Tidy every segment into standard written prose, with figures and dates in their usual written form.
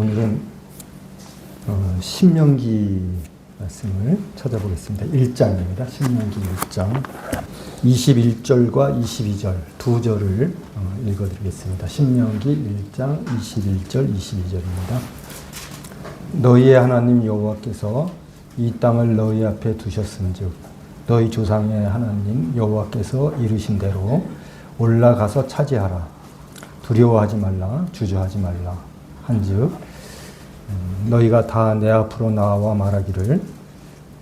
오늘은 신명기 말씀을 찾아보겠습니다. 1장입니다. 신명기 1장 21절과 22절 두 절을 읽어드리겠습니다. 신명기 1장 21절 22절입니다. 너희의 하나님 여호와께서 이 땅을 너희 앞에 두셨은즉 너희 조상의 하나님 여호와께서 이르신 대로 올라가서 차지하라. 두려워하지 말라. 주저하지 말라. 한즉 너희가 다 내 앞으로 나와 말하기를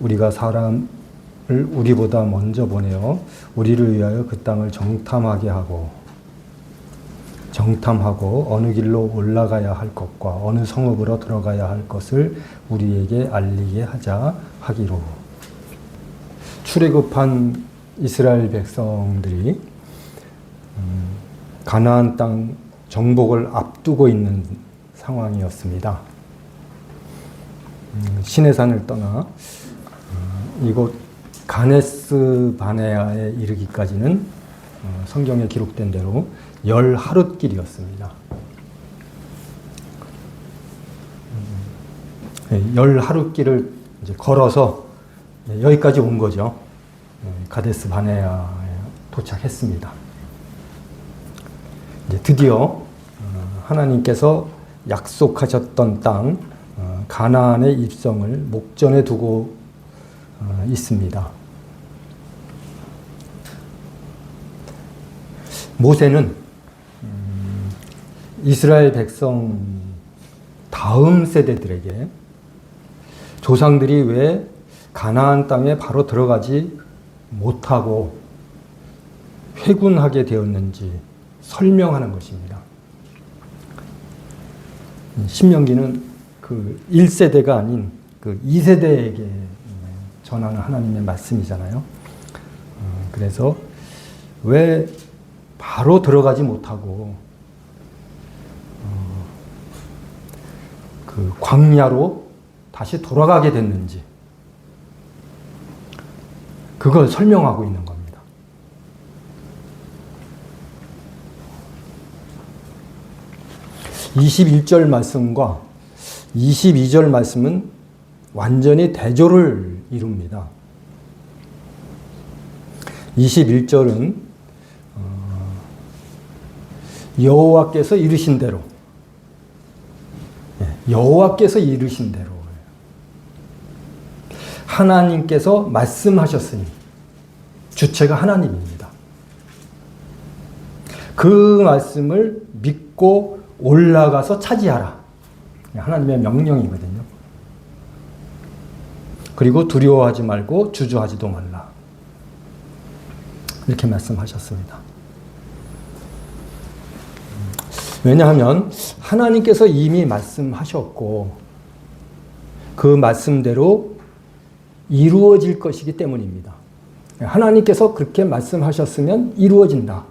우리가 사람을 우리보다 먼저 보내어 우리를 위하여 그 땅을 정탐하고 어느 길로 올라가야 할 것과 어느 성읍으로 들어가야 할 것을 우리에게 알리게 하자 하기로. 출애굽한 이스라엘 백성들이 가나안 땅 정복을 앞두고 있는 상황이었습니다. 시내산을 떠나 이곳 가네스 바네아에 이르기까지는 성경에 기록된 대로 10하룻길이었습니다. 10하룻길을 이제 걸어서 여기까지 온 거죠. 가데스 바네아에 도착했습니다. 이제 드디어 하나님께서 약속하셨던 땅 가나안의 입성을 목전에 두고 있습니다. 모세는 이스라엘 백성 다음 세대들에게 조상들이 왜 가나안 땅에 바로 들어가지 못하고 회군하게 되었는지 설명하는 것입니다. 신명기는 그 1세대가 아닌 그 2세대에게 전하는 하나님의 말씀이잖아요. 그래서 왜 바로 들어가지 못하고 그 광야로 다시 돌아가게 됐는지 그걸 설명하고 있는 겁니다. 21절 말씀과 22절 말씀은 완전히 대조를 이룹니다. 21절은 여호와께서 이르신 대로, 여호와께서 이르신 대로 하나님께서 말씀하셨으니 주체가 하나님입니다. 그 말씀을 믿고 올라가서 차지하라. 하나님의 명령이거든요. 그리고 두려워하지 말고 주저하지도 말라. 이렇게 말씀하셨습니다. 왜냐하면 하나님께서 이미 말씀하셨고 그 말씀대로 이루어질 것이기 때문입니다. 하나님께서 그렇게 말씀하셨으면 이루어진다.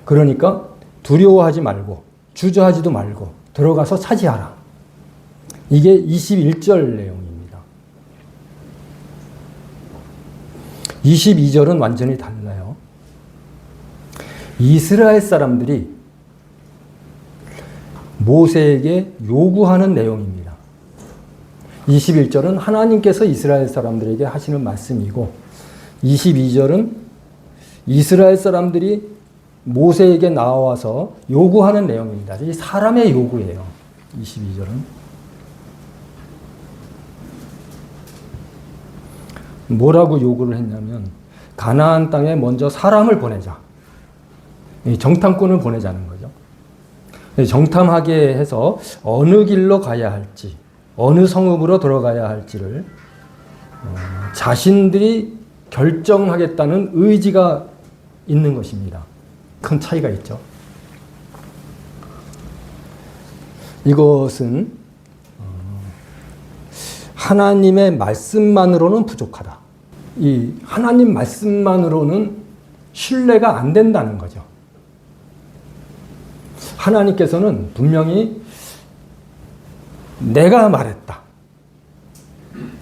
그러니까 두려워하지 말고 주저하지도 말고 들어가서 차지하라. 이게 21절 내용입니다. 22절은 완전히 달라요. 이스라엘 사람들이 모세에게 요구하는 내용입니다. 21절은 하나님께서 이스라엘 사람들에게 하시는 말씀이고 22절은 이스라엘 사람들이 모세에게 나와서 요구하는 내용입니다. 이 사람의 요구예요. 22절은. 뭐라고 요구를 했냐면 가나안 땅에 먼저 사람을 보내자. 정탐꾼을 보내자는 거죠. 정탐하게 해서 어느 길로 가야 할지, 어느 성읍으로 들어가야 할지를 자신들이 결정하겠다는 의지가 있는 것입니다. 큰 차이가 있죠. 이것은 하나님의 말씀만으로는 부족하다. 이 하나님 말씀만으로는 신뢰가 안 된다는 거죠. 하나님께서는 분명히 내가 말했다.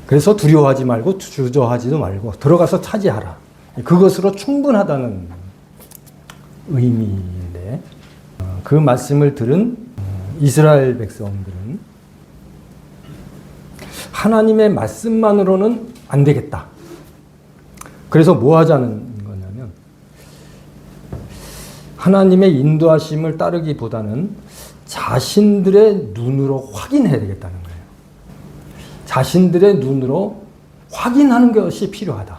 그래서 두려워하지 말고 주저하지도 말고 들어가서 차지하라. 그것으로 충분하다는 의미인데 그 말씀을 들은 이스라엘 백성들은 하나님의 말씀만으로는 안 되겠다. 그래서 뭐 하자는 거냐면 하나님의 인도하심을 따르기보다는 자신들의 눈으로 확인해야 되겠다는 거예요. 자신들의 눈으로 확인하는 것이 필요하다.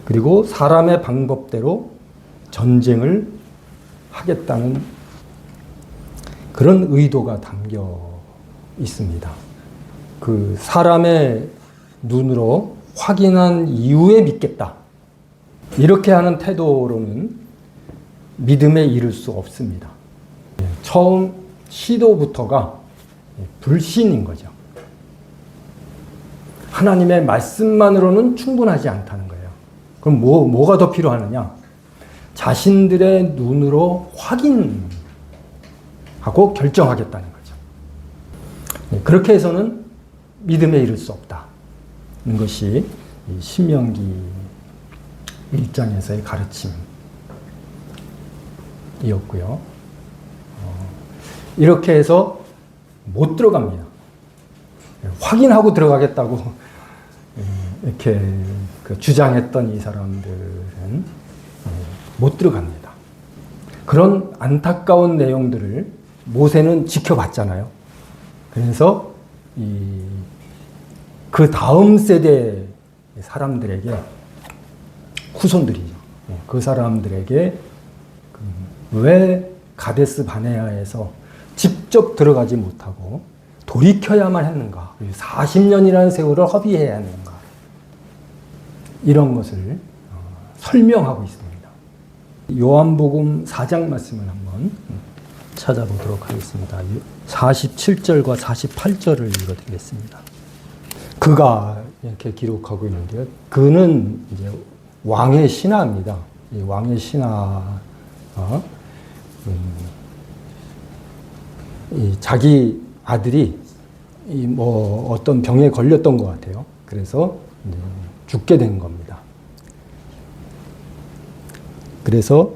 그리고 사람의 방법대로 전쟁을 하겠다는 그런 의도가 담겨 있습니다. 그 사람의 눈으로 확인한 이후에 믿겠다. 이렇게 하는 태도로는 믿음에 이를 수 없습니다. 처음 시도부터가 불신인 거죠. 하나님의 말씀만으로는 충분하지 않다는 거예요. 그럼 뭐가 더 필요하느냐? 자신들의 눈으로 확인하고 결정하겠다는 거죠. 그렇게 해서는 믿음에 이를 수 없다는 것이 신명기 1장에서의 가르침이었고요. 이렇게 해서 못 들어갑니다. 확인하고 들어가겠다고 이렇게 주장했던 이 사람들은 못 들어갑니다. 그런 안타까운 내용들을 모세는 지켜봤잖아요. 그래서 그 다음 세대 사람들에게, 후손들이죠. 그 사람들에게 왜 가데스 바네아에서 직접 들어가지 못하고 돌이켜야만 했는가? 40년이라는 세월을 허비해야 했는가? 이런 것을 설명하고 있습니다. 요한복음 4장 말씀을 한번 찾아보도록 하겠습니다. 47절과 48절을 읽어드리겠습니다. 그가 이렇게 기록하고 있는데요. 그는 이제 왕의 신하입니다. 이 왕의 신하, 자기 아들이 어떤 병에 걸렸던 것 같아요. 그래서 죽게 된 겁니다. 그래서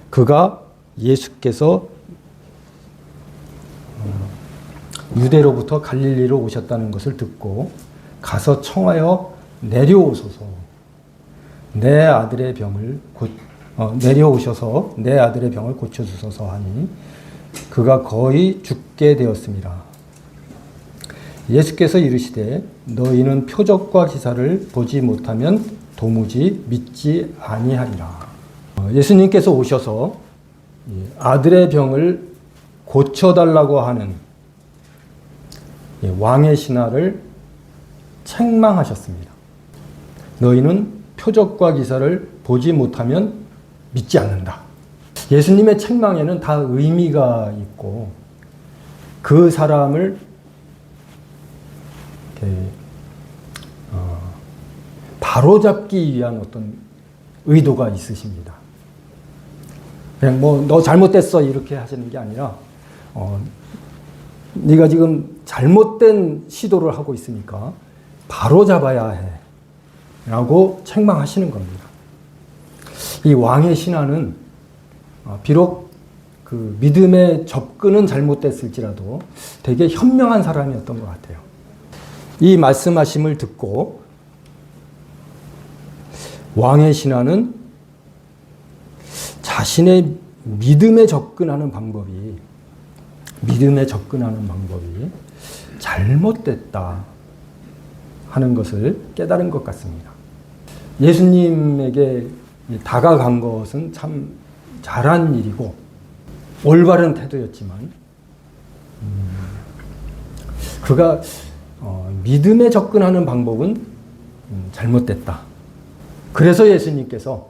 그가 예수께서 유대로부터 갈릴리로 오셨다는 것을 듣고 가서 청하여 내려오소서 내 아들의 병을 내려오셔서 내 아들의 병을 고쳐주소서 하니 그가 거의 죽게 되었습니다. 예수께서 이르시되 너희는 표적과 기사를 보지 못하면 도무지 믿지 아니하리라. 예수님께서 오셔서 아들의 병을 고쳐달라고 하는 왕의 신하를 책망하셨습니다. 너희는 표적과 기사를 보지 못하면 믿지 않는다. 예수님의 책망에는 다 의미가 있고 그 사람을 바로잡기 위한 어떤 의도가 있으십니다. 그냥 너 잘못됐어 이렇게 하시는 게 아니라 네가 지금 잘못된 시도를 하고 있으니까 바로잡아야 해 라고 책망하시는 겁니다. 이 왕의 신하는 비록 그 믿음의 접근은 잘못됐을지라도 되게 현명한 사람이었던 것 같아요. 이 말씀하심을 듣고 왕의 신하는 자신의 믿음에 접근하는 방법이 잘못됐다 하는 것을 깨달은 것 같습니다. 예수님에게 다가간 것은 참 잘한 일이고 올바른 태도였지만 그가 믿음에 접근하는 방법은 잘못됐다. 그래서 예수님께서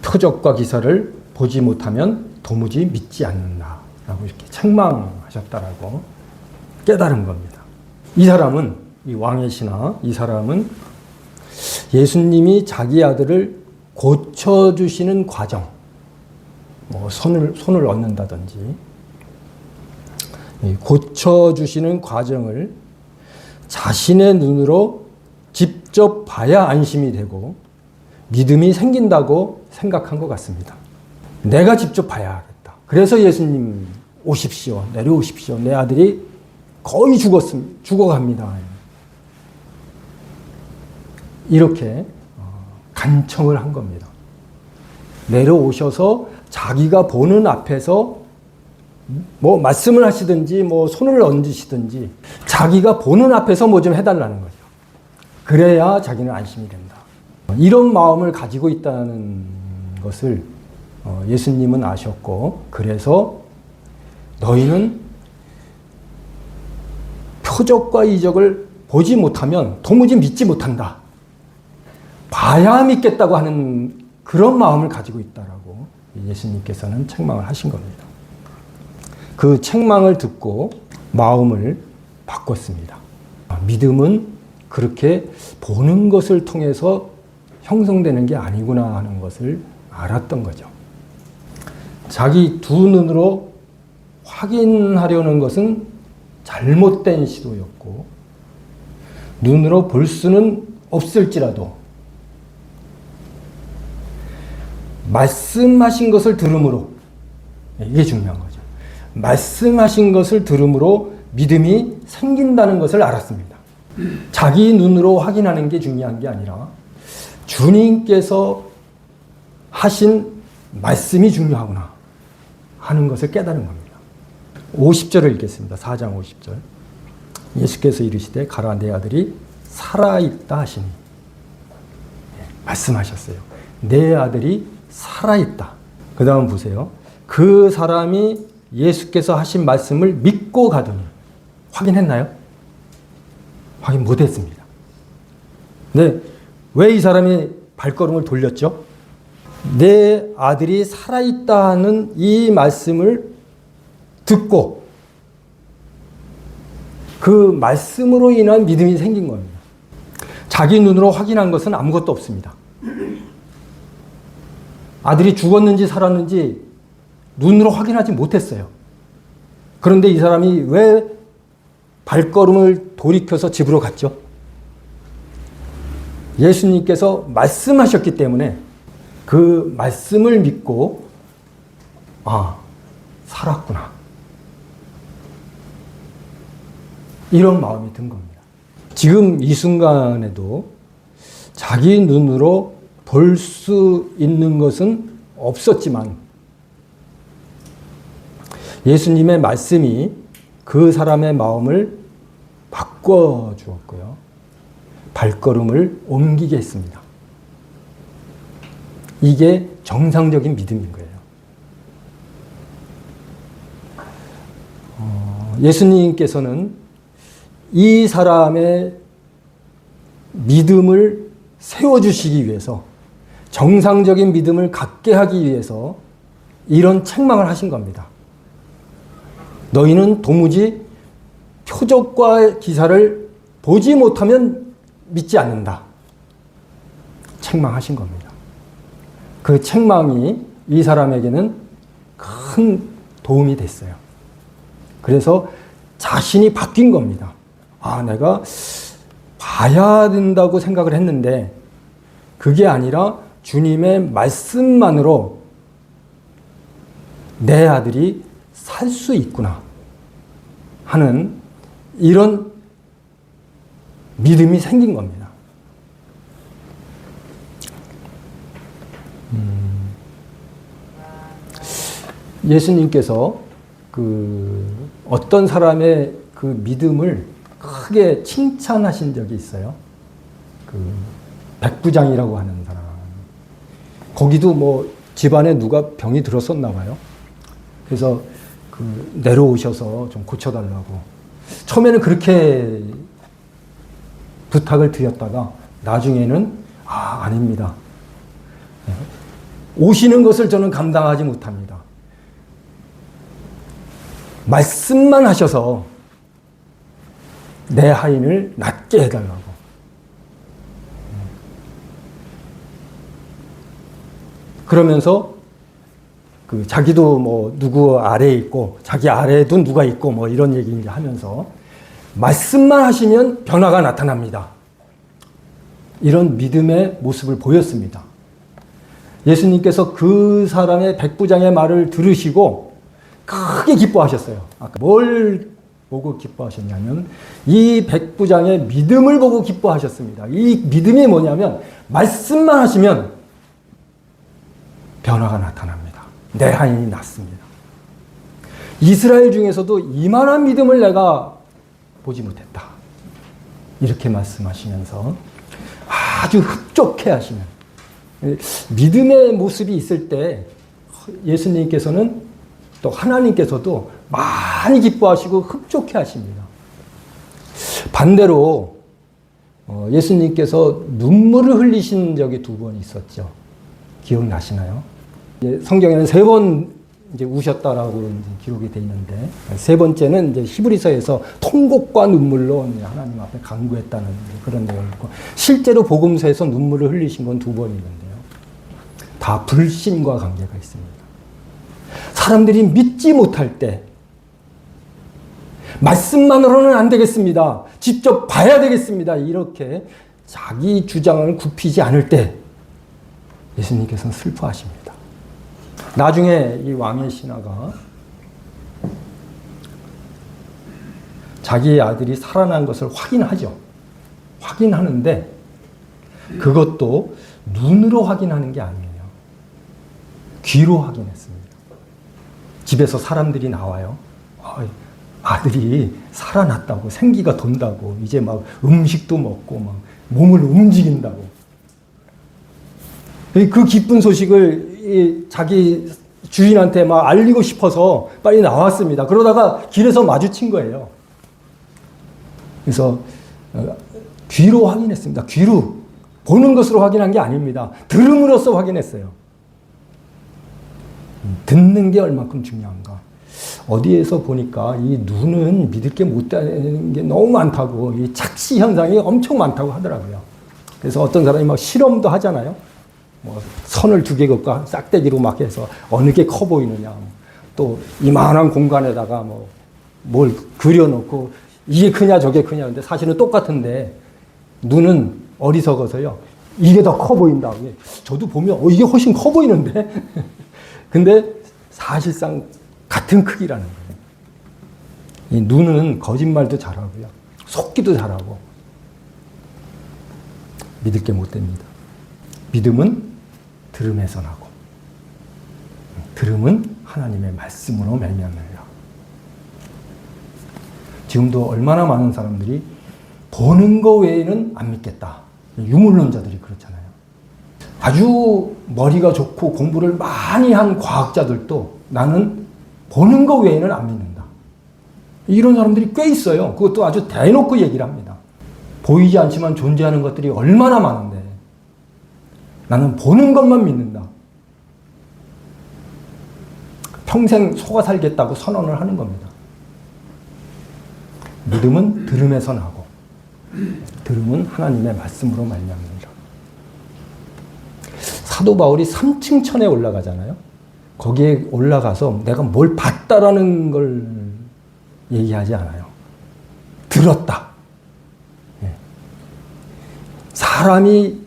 표적과 기사를 보지 못하면 도무지 믿지 않는다 라고 이렇게 책망하셨다라고 깨달은 겁니다. 이 사람은, 이 왕의 신하, 이 사람은 예수님이 자기 아들을 고쳐주시는 과정, 손을 얻는다든지 고쳐주시는 과정을 자신의 눈으로 직접 봐야 안심이 되고 믿음이 생긴다고 생각한 것 같습니다. 내가 직접 봐야겠다. 그래서 예수님 내려오십시오. 내려오십시오. 내 아들이 거의 죽어갑니다. 이렇게 간청을 한 겁니다. 내려오셔서 자기가 보는 앞에서 뭐 말씀을 하시든지 뭐 손을 얹으시든지 자기가 보는 앞에서 뭐 좀 해달라는 거죠. 그래야 자기는 안심이 된다. 이런 마음을 가지고 있다는 것을 예수님은 아셨고, 그래서 너희는 표적과 이적을 보지 못하면 도무지 믿지 못한다. 봐야 믿겠다고 하는 그런 마음을 가지고 있다라고 예수님께서는 책망을 하신 겁니다. 그 책망을 듣고 마음을 바꿨습니다. 믿음은 그렇게 보는 것을 통해서 형성되는 게 아니구나 하는 것을 알았던 거죠. 자기 두 눈으로 확인하려는 것은 잘못된 시도였고, 눈으로 볼 수는 없을지라도 말씀하신 것을 들음으로, 이게 중요한 거죠. 말씀하신 것을 들음으로 믿음이 생긴다는 것을 알았습니다. 자기 눈으로 확인하는 게 중요한 게 아니라 주님께서 하신 말씀이 중요하구나 하는 것을 깨달은 겁니다. 50절을 읽겠습니다. 4장 50절. 예수께서 이르시되 가라, 내 아들이 살아있다 하시니. 말씀하셨어요. 내 아들이 살아있다. 그 다음 보세요. 그 사람이 예수께서 하신 말씀을 믿고 가더니. 확인했나요? 확인 못했습니다. 네, 왜 이 사람이 발걸음을 돌렸죠? 내 아들이 살아있다는 이 말씀을 듣고 그 말씀으로 인한 믿음이 생긴 겁니다. 자기 눈으로 확인한 것은 아무것도 없습니다. 아들이 죽었는지 살았는지 눈으로 확인하지 못했어요. 그런데 이 사람이 왜 발걸음을 돌이켜서 집으로 갔죠? 예수님께서 말씀하셨기 때문에 그 말씀을 믿고 살았구나. 이런 마음이 든 겁니다. 지금 이 순간에도 자기 눈으로 볼 수 있는 것은 없었지만 예수님의 말씀이 그 사람의 마음을 바꿔 주었고요. 발걸음을 옮기게 했습니다. 이게 정상적인 믿음인 거예요. 예수님께서는 이 사람의 믿음을 세워주시기 위해서, 정상적인 믿음을 갖게 하기 위해서 이런 책망을 하신 겁니다. 너희는 도무지 표적과 기사를 보지 못하면 믿지 않는다. 책망하신 겁니다. 그 책망이 이 사람에게는 큰 도움이 됐어요. 그래서 자신이 바뀐 겁니다. 내가 봐야 된다고 생각을 했는데 그게 아니라 주님의 말씀만으로 내 아들이 살 수 있구나 하는 이런 믿음이 생긴 겁니다. 예수님께서 어떤 사람의 그 믿음을 크게 칭찬하신 적이 있어요. 백부장이라고 하는 사람. 거기도 뭐 집안에 누가 병이 들었었나 봐요. 그래서 내려오셔서 좀 고쳐달라고. 처음에는 그렇게 부탁을 드렸다가 나중에는 아닙니다. 오시는 것을 저는 감당하지 못합니다. 말씀만 하셔서 내 하인을 낫게 해달라고. 그러면서 자기도 뭐 누구 아래에 있고 자기 아래에도 누가 있고 뭐 이런 얘기 이제 하면서 말씀만 하시면 변화가 나타납니다. 이런 믿음의 모습을 보였습니다. 예수님께서 그 사람의 백부장의 말을 들으시고 크게 기뻐하셨어요. 아까 뭘 보고 기뻐하셨냐면 이 백부장의 믿음을 보고 기뻐하셨습니다. 이 믿음이 뭐냐면 말씀만 하시면 변화가 나타납니다. 내 하인이 낫습니다. 이스라엘 중에서도 이만한 믿음을 내가 보지 못했다. 이렇게 말씀하시면서 아주 흡족해 하시는 믿음의 모습이 있을 때 예수님께서는 또 하나님께서도 많이 기뻐하시고 흡족해 하십니다. 반대로 예수님께서 눈물을 흘리신 적이 2번 있었죠. 기억나시나요? 성경에는 3번 이제 우셨다라고 이제 기록이 되어 있는데 3번째는 이제 히브리서에서 통곡과 눈물로 하나님 앞에 간구했다는 그런 내용이 있고 실제로 복음서에서 눈물을 흘리신 건 2번 있는데요. 다 불신과 관계가 있습니다. 사람들이 믿지 못할 때 말씀만으로는 안 되겠습니다. 직접 봐야 되겠습니다. 이렇게 자기 주장을 굽히지 않을 때 예수님께서는 슬퍼하십니다. 나중에 이 왕의 신하가 자기의 아들이 살아난 것을 확인하죠. 확인하는데 그것도 눈으로 확인하는 게 아니에요. 귀로 확인했습니다. 집에서 사람들이 나와요. 아들이 살아났다고, 생기가 돈다고, 이제 막 음식도 먹고 막 몸을 움직인다고. 그 기쁜 소식을 자기 주인한테 막 알리고 싶어서 빨리 나왔습니다. 그러다가 길에서 마주친 거예요. 그래서 귀로 확인했습니다. 귀로 보는 것으로 확인한 게 아닙니다. 들음으로써 확인했어요. 듣는 게 얼마큼 중요한가. 어디에서 보니까 이 눈은 믿을 게 못 되는 게 너무 많다고, 이 착시 현상이 엄청 많다고 하더라고요. 그래서 어떤 사람이 막 실험도 하잖아요. 뭐 선을 2개 긋고 싹대기로 막 해서 어느 게 커 보이느냐. 또 이만한 공간에다가 뭘 그려놓고 이게 크냐 저게 크냐. 근데 사실은 똑같은데 눈은 어리석어서요. 이게 더 커 보인다. 저도 보면 이게 훨씬 커 보이는데. 근데 사실상 같은 크기라는 거예요. 이 눈은 거짓말도 잘하고요. 속기도 잘하고. 믿을 게 못 됩니다. 믿음은 들음에서 나고 들음은 하나님의 말씀으로 말미암느니라. 지금도 얼마나 많은 사람들이 보는 거 외에는 안 믿겠다. 유물론자들이 그렇잖아요. 아주 머리가 좋고 공부를 많이 한 과학자들도 나는 보는 거 외에는 안 믿는다. 이런 사람들이 꽤 있어요. 그것도 아주 대놓고 얘기를 합니다. 보이지 않지만 존재하는 것들이 얼마나 많은데 나는 보는 것만 믿는다. 평생 속아 살겠다고 선언을 하는 겁니다. 믿음은 들음에서 나고 들음은 하나님의 말씀으로 말미암느니라. 사도 바울이 3층 천에 올라가잖아요. 거기에 올라가서 내가 뭘 봤다라는 걸 얘기하지 않아요. 들었다. 사람이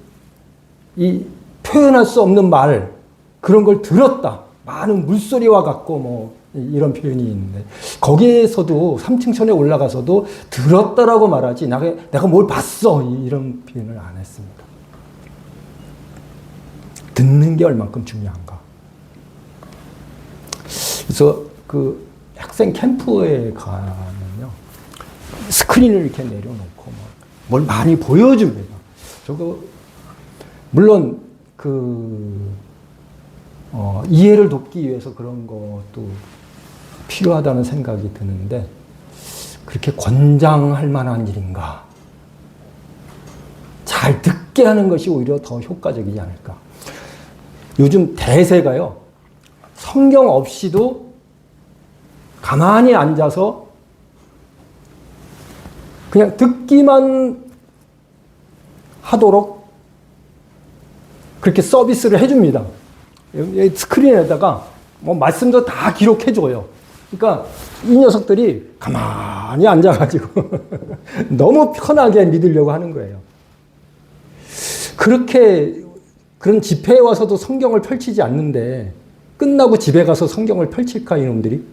이 표현할 수 없는 말, 그런 걸 들었다. 많은 물소리와 같고 이런 표현이 있는데 거기에서도 3층 천에 올라가서도 들었다라고 말하지 내가 뭘 봤어 이런 표현을 안 했습니다. 듣는 게 얼만큼 중요한가. 그래서 그 학생 캠프에 가면요 스크린을 이렇게 내려놓고 뭘 많이 보여줍니다. 저거 물론 이해를 돕기 위해서 그런 것도 필요하다는 생각이 드는데 그렇게 권장할 만한 일인가? 잘 듣게 하는 것이 오히려 더 효과적이지 않을까? 요즘 대세가요. 성경 없이도 가만히 앉아서 그냥 듣기만 하도록 그렇게 서비스를 해줍니다. 스크린에다가 말씀도 다 기록해줘요. 그러니까 이 녀석들이 가만히 앉아가지고 너무 편하게 믿으려고 하는 거예요. 그런 집회에 와서도 성경을 펼치지 않는데 끝나고 집에 가서 성경을 펼칠까 이놈들이?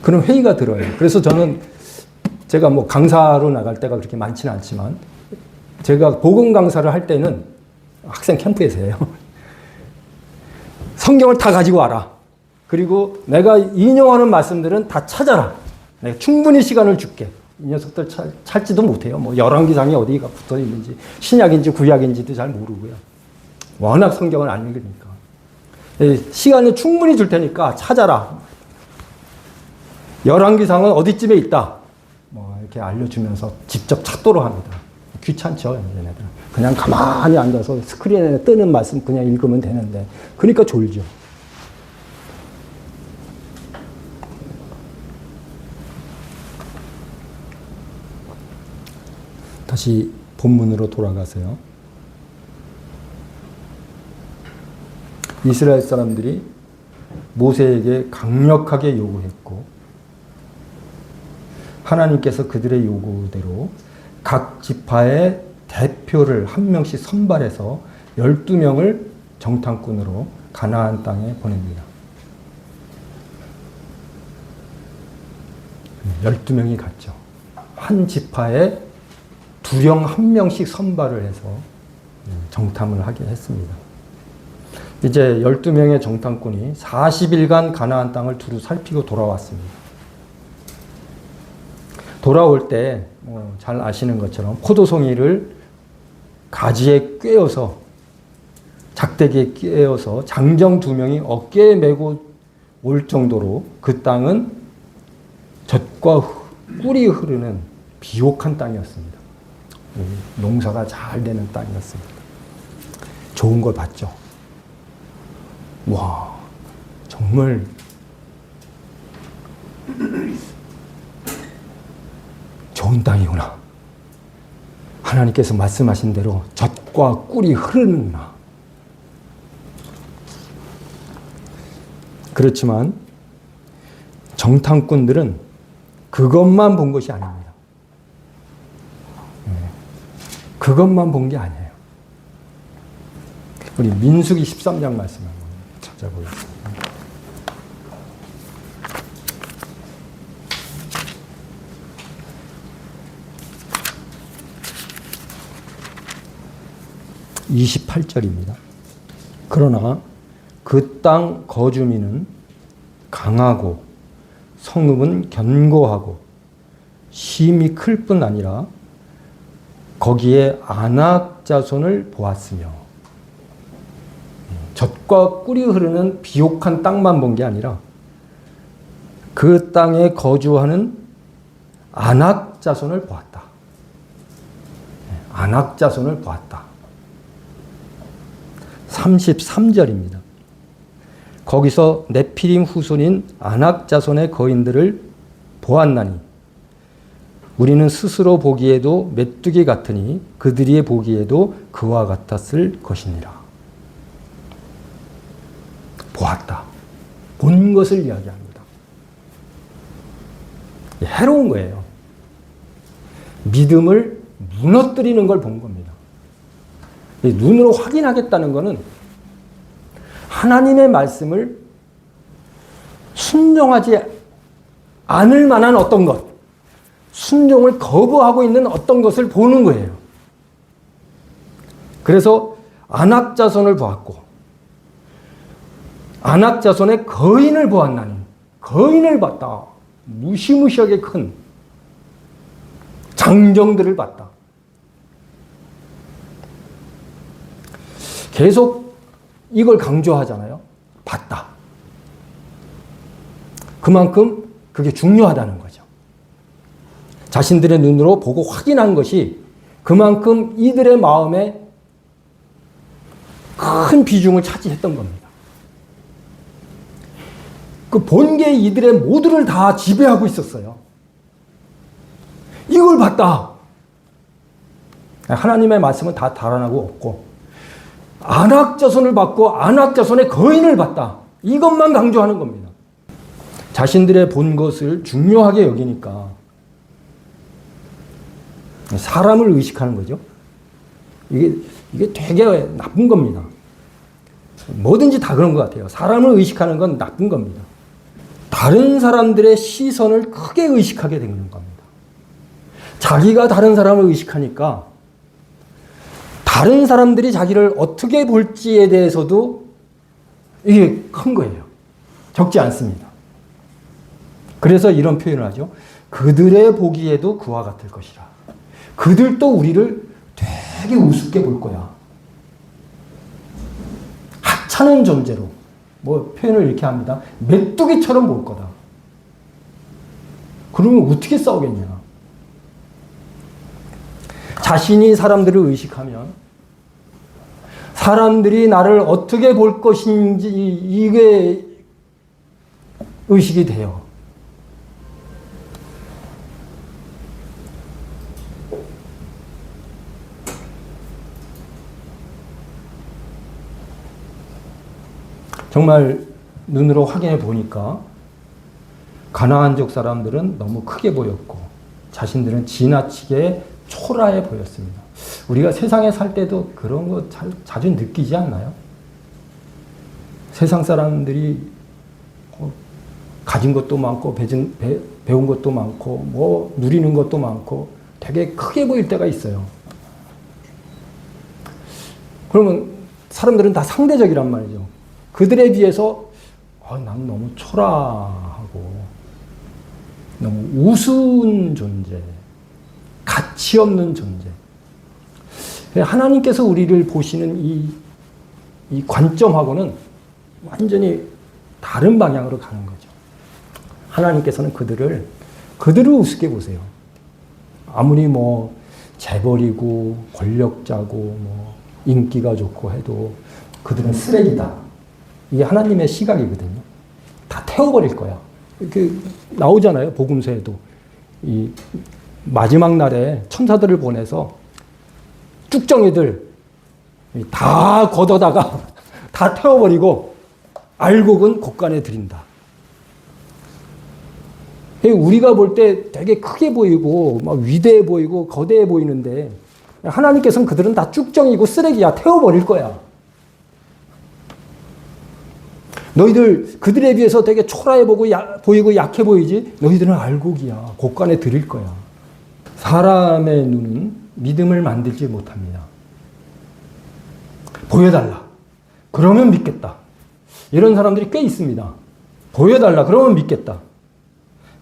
그런 회의가 들어요. 그래서 저는 제가 뭐 강사로 나갈 때가 그렇게 많지는 않지만 제가 복음 강사를 할 때는 학생 캠프에서 해요. 성경을 다 가지고 와라. 그리고 내가 인용하는 말씀들은 다 찾아라. 내가 충분히 시간을 줄게. 이 녀석들 찾지도 못해요. 뭐 열왕기상이 어디가 붙어 있는지 신약인지 구약인지도 잘 모르고요. 워낙 성경을 안 읽으니까. 시간을 충분히 줄 테니까 찾아라. 열왕기상은 어디쯤에 있다. 뭐 이렇게 알려주면서 직접 찾도록 합니다. 귀찮죠, 얘네들은. 그냥 가만히 앉아서 스크린에 뜨는 말씀 그냥 읽으면 되는데. 그러니까 졸죠. 다시 본문으로 돌아가세요. 이스라엘 사람들이 모세에게 강력하게 요구했고 하나님께서 그들의 요구대로 각 지파의 대표를 한 명씩 선발해서 12명을 정탐꾼으로 가나안 땅에 보냅니다. 12명이 갔죠. 한 지파에 두령 한 명씩 선발을 해서 정탐을 하게 했습니다. 이제 12명의 정탐꾼이 40일간 가나안 땅을 두루 살피고 돌아왔습니다. 돌아올 때 잘 아시는 것처럼 포도송이를 가지에 꿰어서 작대기에 꿰어서 장정 2명이 어깨에 메고 올 정도로 그 땅은 젖과 꿀이 흐르는 비옥한 땅이었습니다. 농사가 잘 되는 땅이었습니다. 좋은 걸 봤죠. 와, 정말 좋은 땅이구나. 하나님께서 말씀하신 대로 젖과 꿀이 흐르는구나. 그렇지만 정탐꾼들은 그것만 본 것이 아닙니다. 그것만 본 게 아니에요. 우리 민수기 13장 말씀 한번 찾아보겠습니다. (28절입니다) 그러나 그 땅 거주민은 강하고 성읍은 견고하고 심히 클 뿐 아니라 거기에 아낙 자손을 보았으며, 젖과 꿀이 흐르는 비옥한 땅만 본 게 아니라 그 땅에 거주하는 아낙 자손을 보았다. 아낙 자손을 보았다. 33절입니다. 거기서 네피림 후손인 아낙 자손의 거인들을 보았나니 우리는 스스로 보기에도 메뚜기 같으니 그들이 보기에도 그와 같았을 것이니라. 보았다. 본 것을 이야기합니다. 해로운 거예요. 믿음을 무너뜨리는 걸 본 겁니다. 눈으로 확인하겠다는 것은 하나님의 말씀을 순종하지 않을 만한 어떤 것, 순종을 거부하고 있는 어떤 것을 보는 거예요. 그래서 아낙 자손을 보았고 아낙 자손의 거인을 보았나니, 거인을 봤다. 무시무시하게 큰 장정들을 봤다. 계속 이걸 강조하잖아요. 봤다. 그만큼 그게 중요하다는 거죠. 자신들의 눈으로 보고 확인한 것이 그만큼 이들의 마음에 큰 비중을 차지했던 겁니다. 그 본 게 이들의 모두를 다 지배하고 있었어요. 이걸 봤다. 하나님의 말씀은 다 달아나고 없고 아낙 자손을 봤고 아낙 자손의 거인을 봤다. 이것만 강조하는 겁니다. 자신들의 본 것을 중요하게 여기니까 사람을 의식하는 거죠. 이게 되게 나쁜 겁니다. 뭐든지 다 그런 것 같아요. 사람을 의식하는 건 나쁜 겁니다. 다른 사람들의 시선을 크게 의식하게 되는 겁니다. 자기가 다른 사람을 의식하니까 다른 사람들이 자기를 어떻게 볼지에 대해서도 이게 큰 거예요. 적지 않습니다. 그래서 이런 표현을 하죠. 그들의 보기에도 그와 같을 것이라. 그들도 우리를 되게 우습게 볼 거야. 하찮은 존재로. 뭐 표현을 이렇게 합니다. 메뚜기처럼 볼 거다. 그러면 어떻게 싸우겠냐. 자신이 사람들을 의식하면 사람들이 나를 어떻게 볼 것인지 이게 의식이 돼요. 정말 눈으로 확인해 보니까 가나안족 사람들은 너무 크게 보였고 자신들은 지나치게 초라해 보였습니다. 우리가 세상에 살 때도 그런 거 자주 느끼지 않나요? 세상 사람들이 가진 것도 많고 배운 것도 많고 뭐 누리는 것도 많고 되게 크게 보일 때가 있어요. 그러면 사람들은 다 상대적이란 말이죠. 그들에 비해서 난 너무 초라하고 너무 우스운 존재, 가치 없는 존재. 하나님께서 우리를 보시는 이 관점하고는 완전히 다른 방향으로 가는 거죠. 하나님께서는 그들을 우습게 보세요. 아무리 뭐 재벌이고 권력자고 뭐 인기가 좋고 해도 그들은 쓰레기다. 이게 하나님의 시각이거든요. 다 태워버릴 거야. 이렇게 나오잖아요. 복음서에도. 이 마지막 날에 천사들을 보내서 쭉정이들 다 걷어다가 다 태워버리고 알곡은 곳간에 들인다. 우리가 볼 때 되게 크게 보이고 막 위대해 보이고 거대해 보이는데 하나님께서는 그들은 다 쭉정이고 쓰레기야. 태워버릴 거야. 너희들 그들에 비해서 되게 초라해 보이고 약해 보이지 너희들은 알곡이야. 곳간에 들일 거야. 사람의 눈은 믿음을 만들지 못합니다. 보여달라. 그러면 믿겠다. 이런 사람들이 꽤 있습니다. 보여달라. 그러면 믿겠다.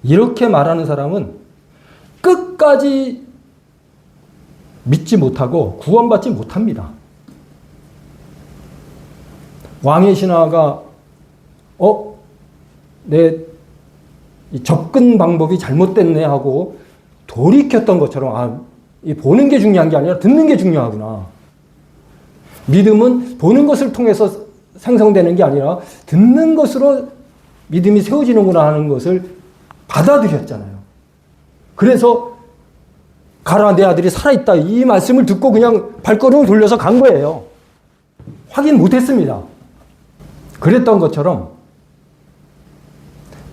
이렇게 말하는 사람은 끝까지 믿지 못하고 구원받지 못합니다. 왕의 신하가 내 접근 방법이 잘못됐네 하고 돌이켰던 것처럼 이 보는 게 중요한 게 아니라 듣는 게 중요하구나. 믿음은 보는 것을 통해서 생성되는 게 아니라 듣는 것으로 믿음이 세워지는구나 하는 것을 받아들였잖아요. 그래서 가라 내 아들이 살아있다 이 말씀을 듣고 그냥 발걸음을 돌려서 간 거예요. 확인 못했습니다. 그랬던 것처럼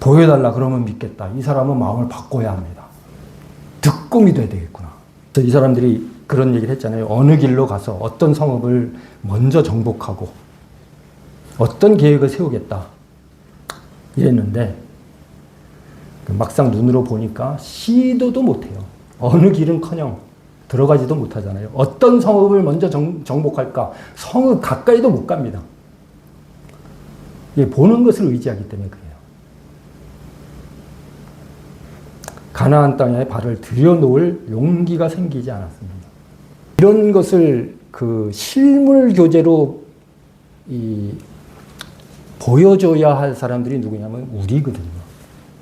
보여달라 그러면 믿겠다. 이 사람은 마음을 바꿔야 합니다. 듣고 믿어야 되겠구나. 이 사람들이 그런 얘기를 했잖아요. 어느 길로 가서 어떤 성읍을 먼저 정복하고 어떤 계획을 세우겠다. 이랬는데 막상 눈으로 보니까 시도도 못해요. 어느 길은커녕 들어가지도 못하잖아요. 어떤 성읍을 먼저 정복할까? 성읍 가까이도 못 갑니다. 보는 것을 의지하기 때문에 그래요. 가나안 땅에 발을 들여놓을 용기가 생기지 않았습니다. 이런 것을 그 실물 교제로 보여줘야 할 사람들이 누구냐면 우리거든요.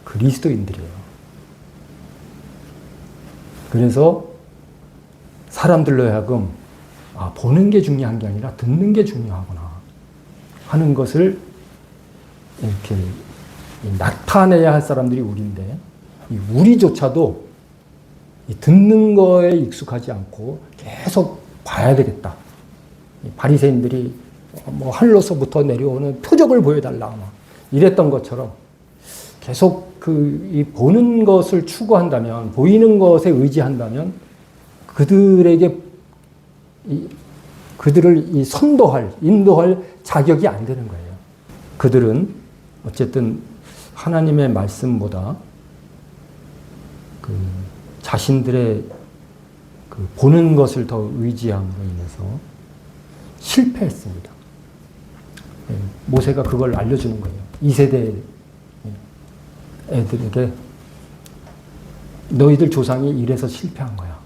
그리스도인들이에요. 그래서 사람들로 하여금 보는 게 중요한 게 아니라 듣는 게 중요하구나 하는 것을 이렇게 나타내야 할 사람들이 우리인데 우리조차도 듣는 거에 익숙하지 않고 계속 봐야 되겠다. 바리새인들이 뭐 하늘로서부터 내려오는 표적을 보여달라 이랬던 것처럼 계속 이 보는 것을 추구한다면 보이는 것에 의지한다면 그들에게 그들을 인도할 자격이 안 되는 거예요. 그들은 어쨌든 하나님의 말씀보다 그 자신들의 그 보는 것을 더 의지함으로 인해서 실패했습니다. 모세가 그걸 알려주는 거예요. 2세대 애들에게 너희들 조상이 이래서 실패한 거야.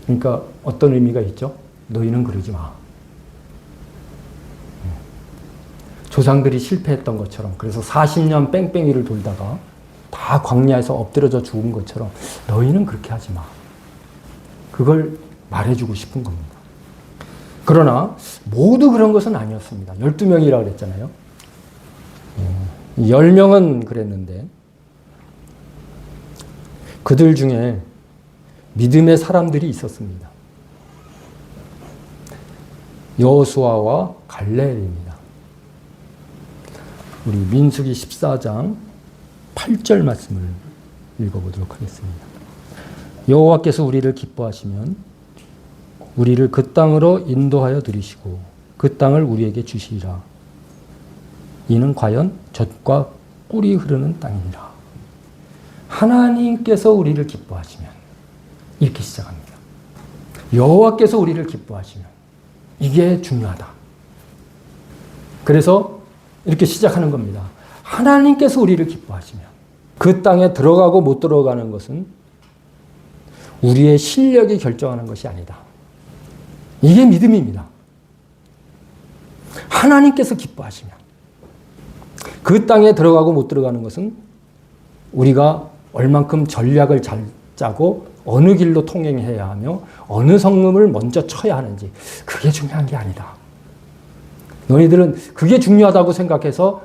그러니까 어떤 의미가 있죠? 너희는 그러지 마. 조상들이 실패했던 것처럼, 그래서 40년 뺑뺑이를 돌다가 다 광야에서 엎드려져 죽은 것처럼 너희는 그렇게 하지 마. 그걸 말해주고 싶은 겁니다. 그러나 모두 그런 것은 아니었습니다. 12명이라고 그랬잖아요. 10명은 그랬는데 그들 중에 믿음의 사람들이 있었습니다. 여호수아와 갈렙입니다. 우리 민수기 14장 8절 말씀을 읽어보도록 하겠습니다. 여호와께서 우리를 기뻐하시면 우리를 그 땅으로 인도하여 들이시고 그 땅을 우리에게 주시리라. 이는 과연 젖과 꿀이 흐르는 땅이니라. 하나님께서 우리를 기뻐하시면, 이렇게 시작합니다. 여호와께서 우리를 기뻐하시면, 이게 중요하다. 그래서 이렇게 시작하는 겁니다. 하나님께서 우리를 기뻐하시면, 그 땅에 들어가고 못 들어가는 것은 우리의 실력이 결정하는 것이 아니다. 이게 믿음입니다. 하나님께서 기뻐하시면, 그 땅에 들어가고 못 들어가는 것은 우리가 얼만큼 전략을 잘 짜고 어느 길로 통행해야 하며 어느 성금을 먼저 쳐야 하는지, 그게 중요한 게 아니다. 너희들은 그게 중요하다고 생각해서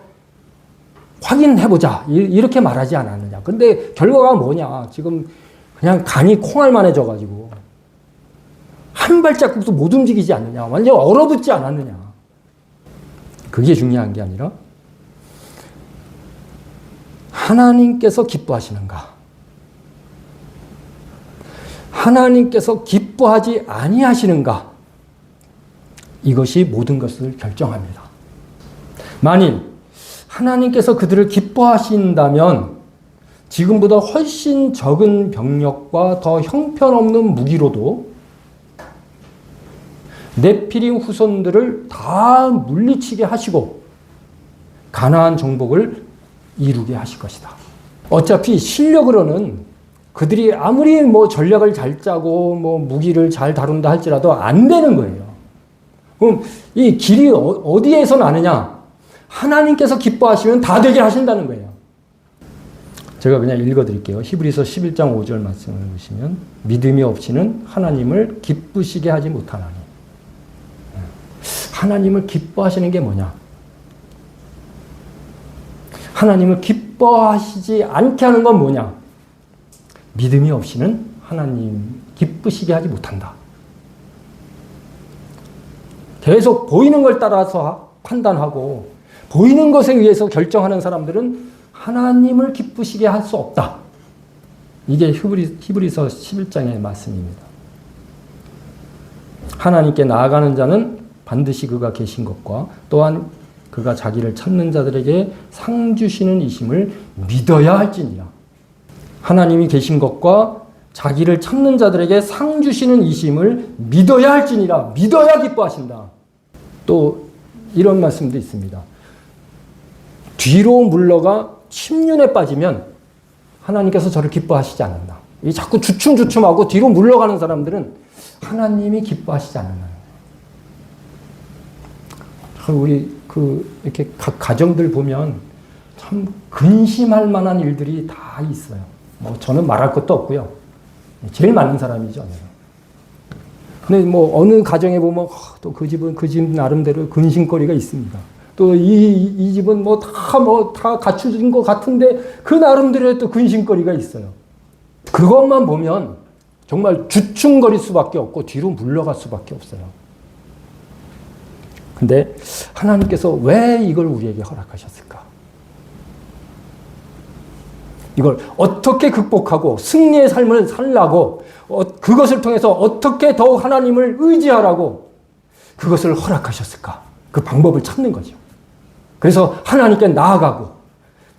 확인해보자 이렇게 말하지 않았느냐. 근데 결과가 뭐냐. 지금 그냥 간이 콩알만해져가지고 한 발자국도 못 움직이지 않느냐. 완전 얼어붙지 않았느냐. 그게 중요한 게 아니라 하나님께서 기뻐하시는가, 하나님께서 기뻐하지 아니하시는가, 이것이 모든 것을 결정합니다. 만일 하나님께서 그들을 기뻐하신다면 지금보다 훨씬 적은 병력과 더 형편없는 무기로도 네피림 후손들을 다 물리치게 하시고 가나안 정복을 이루게 하실 것이다. 어차피 실력으로는 그들이 아무리 뭐 전략을 잘 짜고 뭐 무기를 잘 다룬다 할지라도 안 되는 거예요. 그럼 이 길이 어디에서 나느냐? 하나님께서 기뻐하시면 다 되게 하신다는 거예요. 제가 그냥 읽어드릴게요. 히브리서 11장 5절 말씀을 보시면 믿음이 없이는 하나님을 기쁘시게 하지 못하나니. 하나님을 기뻐하시는 게 뭐냐? 하나님을 기뻐하시지 않게 하는 건 뭐냐? 믿음이 없이는 하나님 기쁘시게 하지 못한다. 계속 보이는 걸 따라서 판단하고 보이는 것에 의해서 결정하는 사람들은 하나님을 기쁘시게 할 수 없다. 이게 히브리서 11장의 말씀입니다. 하나님께 나아가는 자는 반드시 그가 계신 것과 또한 그가 자기를 찾는 자들에게 상 주시는 이심을 믿어야 할지니라. 하나님이 계신 것과 자기를 찾는 자들에게 상 주시는 이심을 믿어야 할지니라. 믿어야 기뻐하신다. 또 이런 말씀도 있습니다. 뒤로 물러가 침륜에 빠지면 하나님께서 저를 기뻐하시지 않는다. 이 자꾸 주춤주춤하고 뒤로 물러가는 사람들은 하나님이 기뻐하시지 않는다. 우리 이렇게 각 가정들 보면 참 근심할 만한 일들이 다 있어요. 뭐 저는 말할 것도 없고요. 제일 많은 사람이죠. 근데 뭐 어느 가정에 보면 또 그 집은 그 집 나름대로 근심거리가 있습니다. 또 이 집은 뭐 다 갖추진 것 같은데 그 나름대로의 또 근심거리가 있어요. 그것만 보면 정말 주춤거릴 수밖에 없고 뒤로 물러갈 수밖에 없어요. 근데 하나님께서 왜 이걸 우리에게 허락하셨을까? 이걸 어떻게 극복하고 승리의 삶을 살라고, 그것을 통해서 어떻게 더욱 하나님을 의지하라고 그것을 허락하셨을까? 그 방법을 찾는 거죠. 그래서 하나님께 나아가고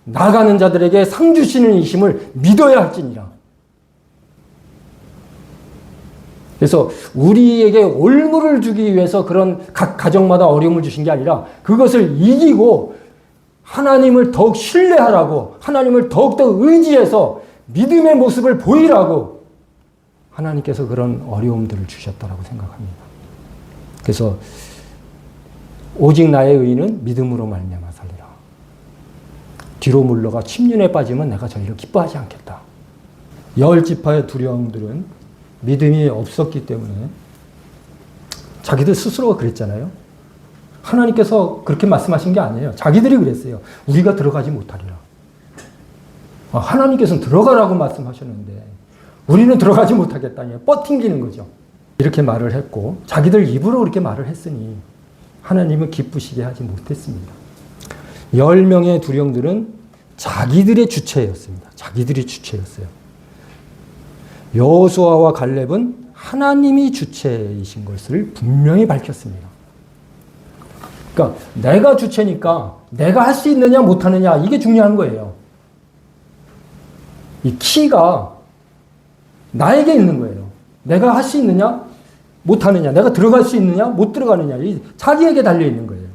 나가는 자들에게 상 주시는 이심을 믿어야 할지니라. 그래서 우리에게 올무를 주기 위해서 그런 각 가정마다 어려움을 주신 게 아니라 그것을 이기고 하나님을 더욱 신뢰하라고, 하나님을 더욱더 의지해서 믿음의 모습을 보이라고 하나님께서 그런 어려움들을 주셨다라고 생각합니다. 그래서 오직 나의 의인은 믿음으로 말미암아 살리라. 뒤로 물러가 침륜에 빠지면 내가 저희를 기뻐하지 않겠다. 열 지파의 두 영들은 믿음이 없었기 때문에 자기들 스스로가 그랬잖아요. 하나님께서 그렇게 말씀하신 게 아니에요. 자기들이 그랬어요. 우리가 들어가지 못하리라. 하나님께서는 들어가라고 말씀하셨는데 우리는 들어가지 못하겠다니 뻗팅기는 거죠. 이렇게 말을 했고 자기들 입으로 그렇게 말을 했으니 하나님은 기쁘시게 하지 못했습니다. 10명의 두령들은 자기들의 주체였습니다. 자기들이 주체였어요. 여호수아와 갈렙은 하나님이 주체이신 것을 분명히 밝혔습니다. 그러니까 내가 주체니까 내가 할 수 있느냐 못하느냐 이게 중요한 거예요. 이 키가 나에게 있는 거예요. 내가 할 수 있느냐 못하느냐, 내가 들어갈 수 있느냐 못 들어가느냐 이 자기에게 달려 있는 거예요.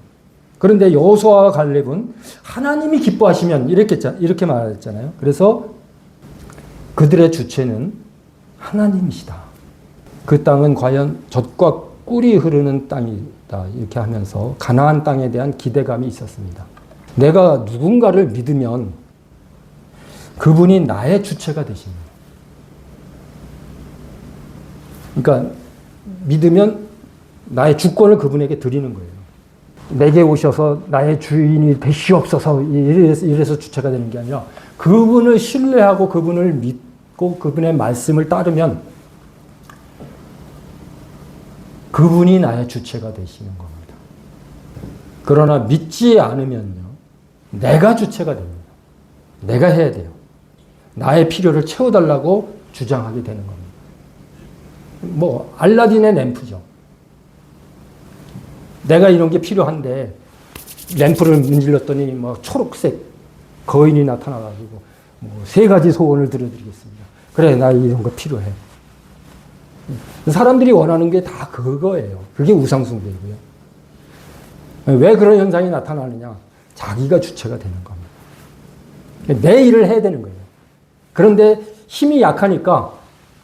그런데 여호수아와 갈렙은 하나님이 기뻐하시면 이렇게 말했잖아요. 그래서 그들의 주체는 하나님이시다. 그 땅은 과연 젖과 꿀이 흐르는 땅이다. 이렇게 하면서 가나안 땅에 대한 기대감이 있었습니다. 내가 누군가를 믿으면 그분이 나의 주체가 되십니다. 그러니까 믿으면 나의 주권을 그분에게 드리는 거예요. 내게 오셔서 나의 주인이 되시옵소서 이래서 주체가 되는 게 아니라 그분을 신뢰하고 그분을 믿고 그분의 말씀을 따르면 그분이 나의 주체가 되시는 겁니다. 그러나 믿지 않으면요, 내가 주체가 됩니다. 내가 해야 돼요. 나의 필요를 채워달라고 주장하게 되는 겁니다. 뭐 알라딘의 램프죠. 내가 이런 게 필요한데 램프를 문질렀더니 뭐 초록색 거인이 나타나가지고 뭐 3가지 소원을 들어드리겠습니다. 그래, 나 이런 거 필요해. 사람들이 원하는 게 다 그거예요. 그게 우상숭배이고요. 왜 그런 현상이 나타나느냐? 자기가 주체가 되는 겁니다. 내 일을 해야 되는 거예요. 그런데 힘이 약하니까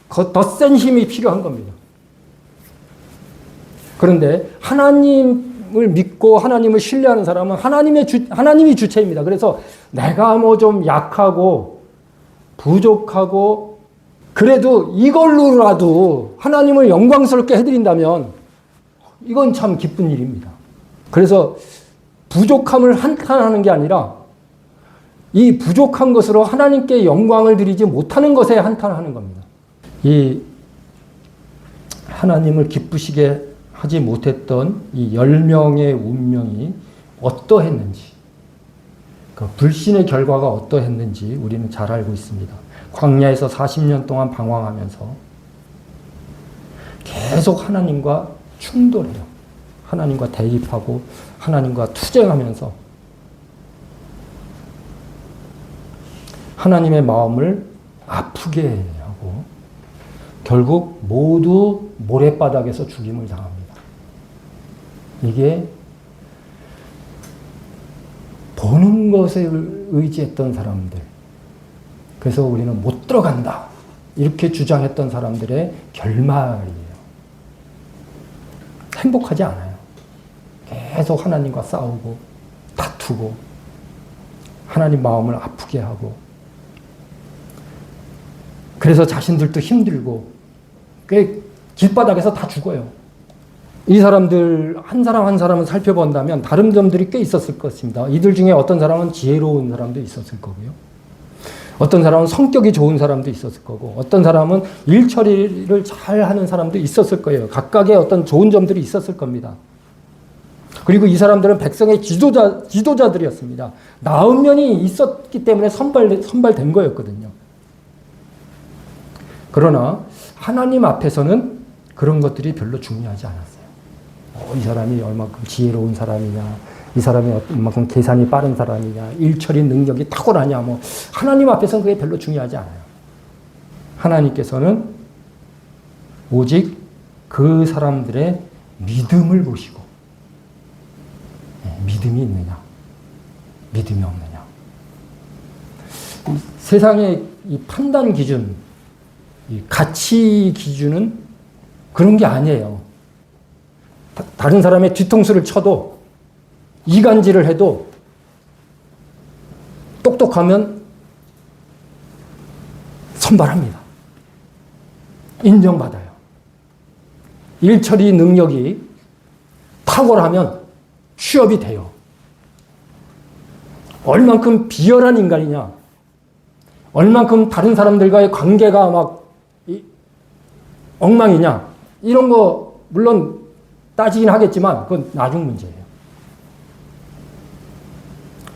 더 센 힘이 필요한 겁니다. 그런데 하나님을 믿고 하나님을 신뢰하는 사람은 하나님이 주체입니다. 그래서 내가 뭐 좀 약하고 부족하고 그래도 이걸로라도 하나님을 영광스럽게 해드린다면 이건 참 기쁜 일입니다. 그래서 부족함을 한탄하는 게 아니라 이 부족한 것으로 하나님께 영광을 드리지 못하는 것에 한탄하는 겁니다. 이 하나님을 기쁘시게 하지 못했던 이 10명의 운명이 어떠했는지, 그 불신의 결과가 어떠했는지 우리는 잘 알고 있습니다. 광야에서 40년 동안 방황하면서 계속 하나님과 충돌해요. 하나님과 대립하고 하나님과 투쟁하면서 하나님의 마음을 아프게 하고 결국 모두 모래바닥에서 죽임을 당합니다. 이게 보는 것에 의지했던 사람들, 그래서 우리는 못 들어간다 이렇게 주장했던 사람들의 결말이에요. 행복하지 않아요. 계속 하나님과 싸우고 다투고 하나님 마음을 아프게 하고 그래서 자신들도 힘들고 꽤 길바닥에서 다 죽어요. 이 사람들 한 사람 한 사람을 살펴본다면 다른 점들이 꽤 있었을 것입니다. 이들 중에 어떤 사람은 지혜로운 사람도 있었을 거고요. 어떤 사람은 성격이 좋은 사람도 있었을 거고 어떤 사람은 일 처리를 잘 하는 사람도 있었을 거예요. 각각의 어떤 좋은 점들이 있었을 겁니다. 그리고 이 사람들은 백성의 지도자들이었습니다. 나은 면이 있었기 때문에 선발된 거였거든요. 그러나 하나님 앞에서는 그런 것들이 별로 중요하지 않았어요. 이 사람이 얼마큼 지혜로운 사람이냐, 이 사람이 얼마큼 계산이 빠른 사람이냐, 일처리 능력이 탁월하냐, 뭐 하나님 앞에서는 그게 별로 중요하지 않아요. 하나님께서는 오직 그 사람들의 믿음을 보시고, 믿음이 있느냐, 믿음이 없느냐. 세상의 이 판단 기준, 이 가치 기준은 그런 게 아니에요. 다른 사람의 뒤통수를 쳐도, 이간질을 해도, 똑똑하면 선발합니다. 인정받아요. 일처리 능력이 탁월하면 취업이 돼요. 얼만큼 비열한 인간이냐, 얼만큼 다른 사람들과의 관계가 막 엉망이냐, 이런 거 물론 따지긴 하겠지만 그건 나중 문제예요.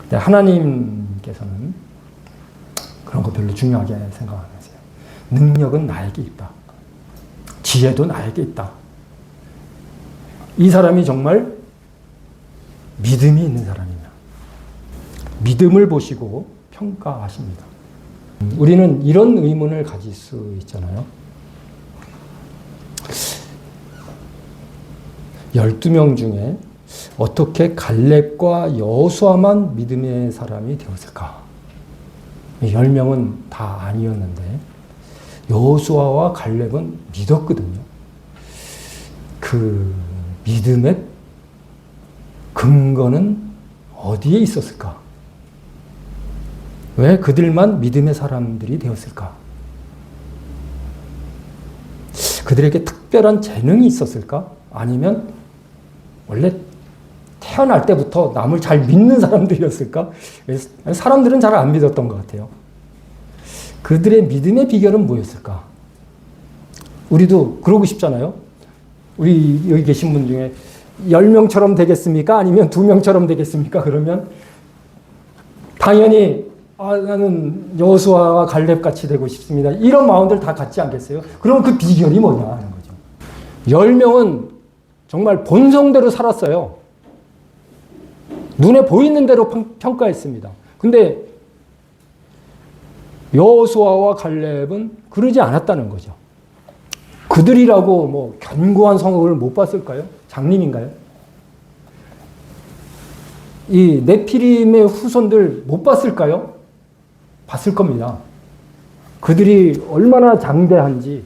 근데 하나님께서는 그런 거 별로 중요하게 생각 안 하세요. 능력은 나에게 있다. 지혜도 나에게 있다. 이 사람이 정말 믿음이 있는 사람이냐. 믿음을 보시고 평가하십니다. 우리는 이런 의문을 가질 수 있잖아요. 12명 중에 어떻게 갈렙과 여호수아만 믿음의 사람이 되었을까? 10명은 다 아니었는데 여호수아와 갈렙은 믿었거든요. 그 믿음의 근거는 어디에 있었을까? 왜 그들만 믿음의 사람들이 되었을까? 그들에게 특별한 재능이 있었을까? 아니면 원래 태어날 때부터 남을 잘 믿는 사람들이었을까? 사람들은 잘 안 믿었던 것 같아요. 그들의 믿음의 비결은 뭐였을까? 우리도 그러고 싶잖아요. 우리 여기 계신 분 중에 10명처럼 되겠습니까? 아니면 2명처럼 되겠습니까? 그러면 당연히 나는 여호수아와 갈렙 같이 되고 싶습니다. 이런 마음들 다 갖지 않겠어요? 그럼 그 비결이 뭐냐 하는 거죠. 10명은 정말 본성대로 살았어요. 눈에 보이는 대로 평가했습니다. 근데 여호수아와 갈렙은 그러지 않았다는 거죠. 그들이라고 뭐 견고한 성읍을 못 봤을까요? 장님인가요? 이 네피림의 후손들 못 봤을까요? 봤을 겁니다. 그들이 얼마나 장대한지,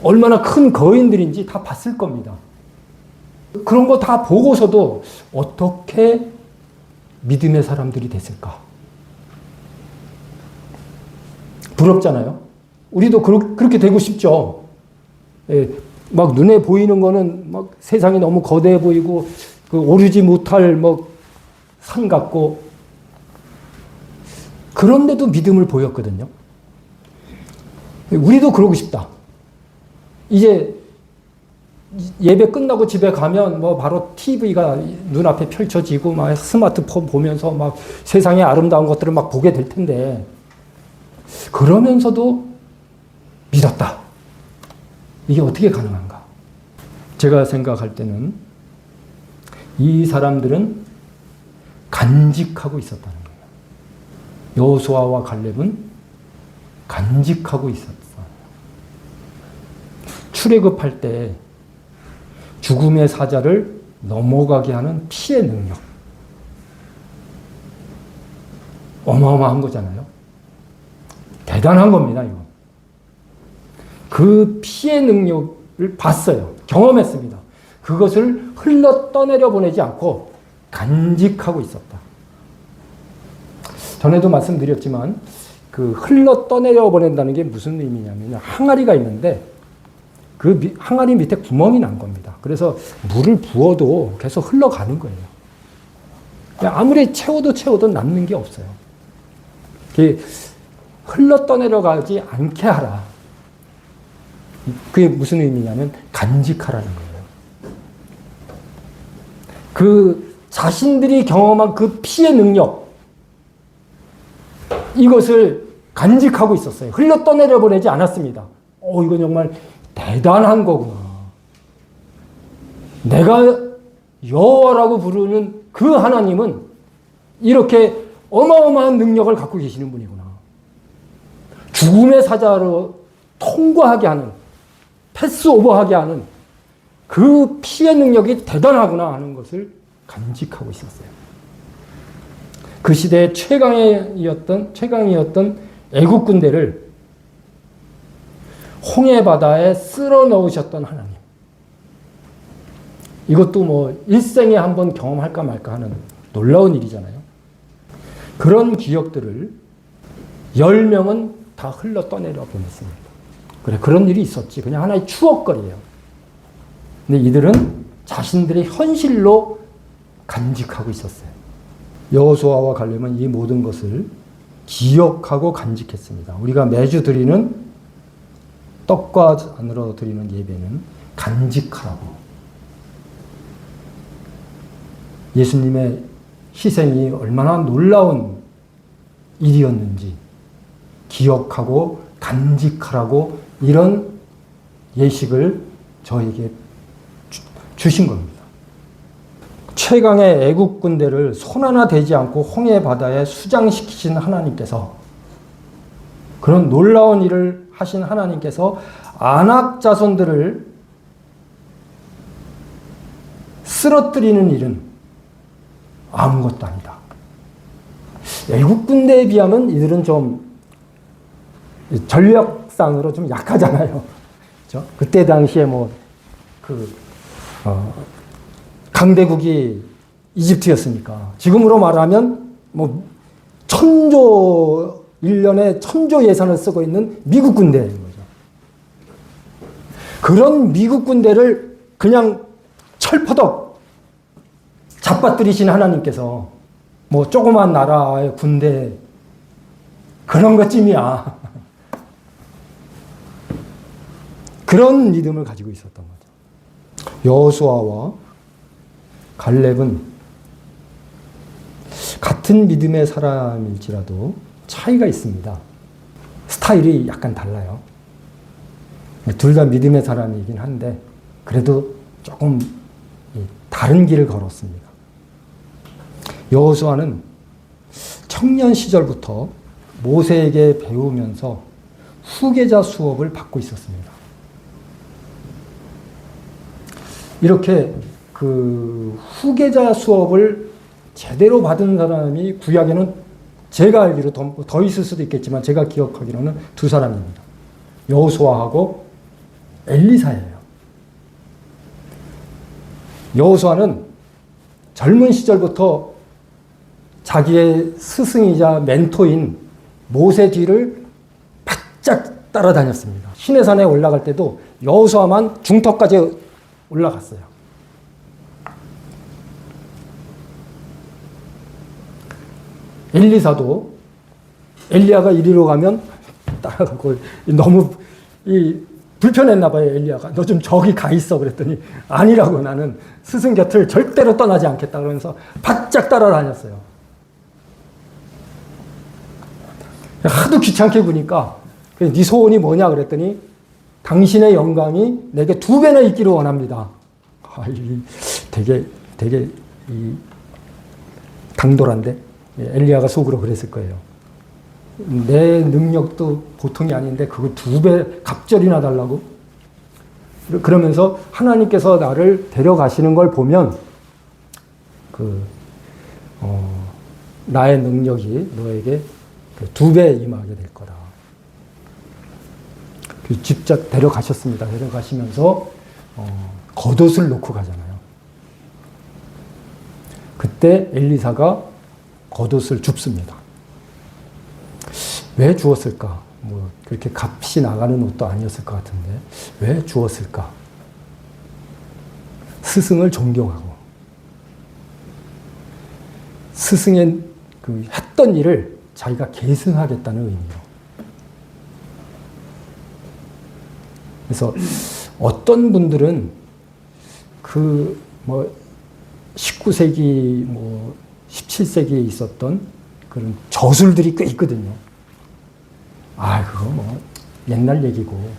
얼마나 큰 거인들인지 다 봤을 겁니다. 그런 거 다 보고서도 어떻게 믿음의 사람들이 됐을까? 부럽잖아요. 우리도 그렇게 되고 싶죠. 예, 막 눈에 보이는 거는 막 세상이 너무 거대해 보이고 그 오르지 못할 뭐 산 같고, 그런데도 믿음을 보였거든요. 우리도 그러고 싶다. 이제 예배 끝나고 집에 가면 뭐 바로 TV가 눈앞에 펼쳐지고 막 스마트폰 보면서 막 세상의 아름다운 것들을 막 보게 될 텐데, 그러면서도 믿었다. 이게 어떻게 가능한가? 제가 생각할 때는 이 사람들은 간직하고 있었다는 거예요. 여호수아와 갈렙은 간직하고 있었어요. 출애굽할 때 죽음의 사자를 넘어가게 하는 피의 능력. 어마어마한 거잖아요. 대단한 겁니다, 이거. 그 피의 능력을 봤어요. 경험했습니다. 그것을 흘러 떠내려 보내지 않고 간직하고 있었다. 전에도 말씀드렸지만 그 흘러 떠내려 보낸다는 게 무슨 의미냐면 항아리가 있는데 그 항아리 밑에 구멍이 난 겁니다. 그래서 물을 부어도 계속 흘러가는 거예요. 아무리 채워도 남는 게 없어요. 흘러 떠내려가지 않게 하라. 그게 무슨 의미냐면 간직하라는 거예요. 그 자신들이 경험한 그 피의 능력, 이것을 간직하고 있었어요. 흘러 떠내려 보내지 않았습니다. 이건 정말 대단한 거구나. 내가 여호와라고 부르는 그 하나님은 이렇게 어마어마한 능력을 갖고 계시는 분이구나. 죽음의 사자로 통과하게 하는, 패스오버하게 하는 그 피의 능력이 대단하구나 하는 것을 간직하고 있었어요. 그 시대의 최강이었던 애국 군대를 홍해 바다에 쓸어 넣으셨던 하나님. 이것도 뭐 일생에 한번 경험할까 말까 하는 놀라운 일이잖아요. 그런 기억들을 10명은 다 흘러 떠내려 보냈습니다. 그래, 그런 일이 있었지. 그냥 하나의 추억거리예요. 근데 이들은 자신들의 현실로 간직하고 있었어요. 여호수아와 갈렙은 이 모든 것을 기억하고 간직했습니다. 우리가 매주 드리는 떡과 잔으로 드리는 예배는 간직하라고. 예수님의 희생이 얼마나 놀라운 일이었는지 기억하고 간직하라고 이런 예식을 저에게 주신 겁니다. 최강의 애국 군대를 손 하나 대지 않고 홍해 바다에 수장시키신 하나님께서, 그런 놀라운 일을 하신 하나님께서 아낙 자손들을 쓰러뜨리는 일은 아무것도 아니다. 애국 군대에 비하면 이들은 좀 전력상으로 좀 약하잖아요. 그렇죠? 그때 당시에 강대국이 이집트였으니까 지금으로 말하면 1년에 1000조 예산을 쓰고 있는 미국 군대인 거죠. 그런 미국 군대를 그냥 철퍼덕 잡아뜨리신 하나님께서 조그만 나라의 군대 그런 것쯤이야. 그런 믿음을 가지고 있었던 거죠. 여호수아와 갈렙은 같은 믿음의 사람일지라도 차이가 있습니다. 스타일이 약간 달라요. 둘 다 믿음의 사람이긴 한데 그래도 조금 다른 길을 걸었습니다. 여호수아는 청년 시절부터 모세에게 배우면서 후계자 수업을 받고 있었습니다. 이렇게 그 후계자 수업을 제대로 받은 사람이 구약에는 제가 알기로 더 있을 수도 있겠지만 제가 기억하기로는 2사람입니다. 여호수아하고 엘리사예요. 여호수아는 젊은 시절부터 자기의 스승이자 멘토인 모세 뒤를 바짝 따라다녔습니다. 시내산에 올라갈 때도 여호수아만 중턱까지 올라갔어요. 엘리사도 엘리야가 이리로 가면 따라가고 너무 불편했나 봐요. 엘리야가 너 좀 저기 가 있어 그랬더니 아니라고, 나는 스승 곁을 절대로 떠나지 않겠다 그러면서 바짝 따라다녔어요. 하도 귀찮게 구니까 네 소원이 뭐냐 그랬더니 당신의 영광이 내게 2배나 있기를 원합니다. 되게 당돌한데 엘리야가 속으로 그랬을 거예요. 내 능력도 보통이 아닌데 그거 2배 갑절이나 달라고? 그러면서 하나님께서 나를 데려가시는 걸 보면 나의 능력이 너에게 2배 임하게 될 거다. 직접 데려가셨습니다. 데려가시면서 겉옷을 놓고 가잖아요. 그때 엘리사가 겉옷을 줍습니다. 왜 주었을까? 그렇게 값이 나가는 옷도 아니었을 것 같은데 왜 주었을까? 스승을 존경하고 스승의 했던 일을 자기가 계승하겠다는 의미로. 그래서 어떤 분들은 19세기 17세기에 있었던 그런 저술들이 꽤 있거든요. 그거 옛날 얘기고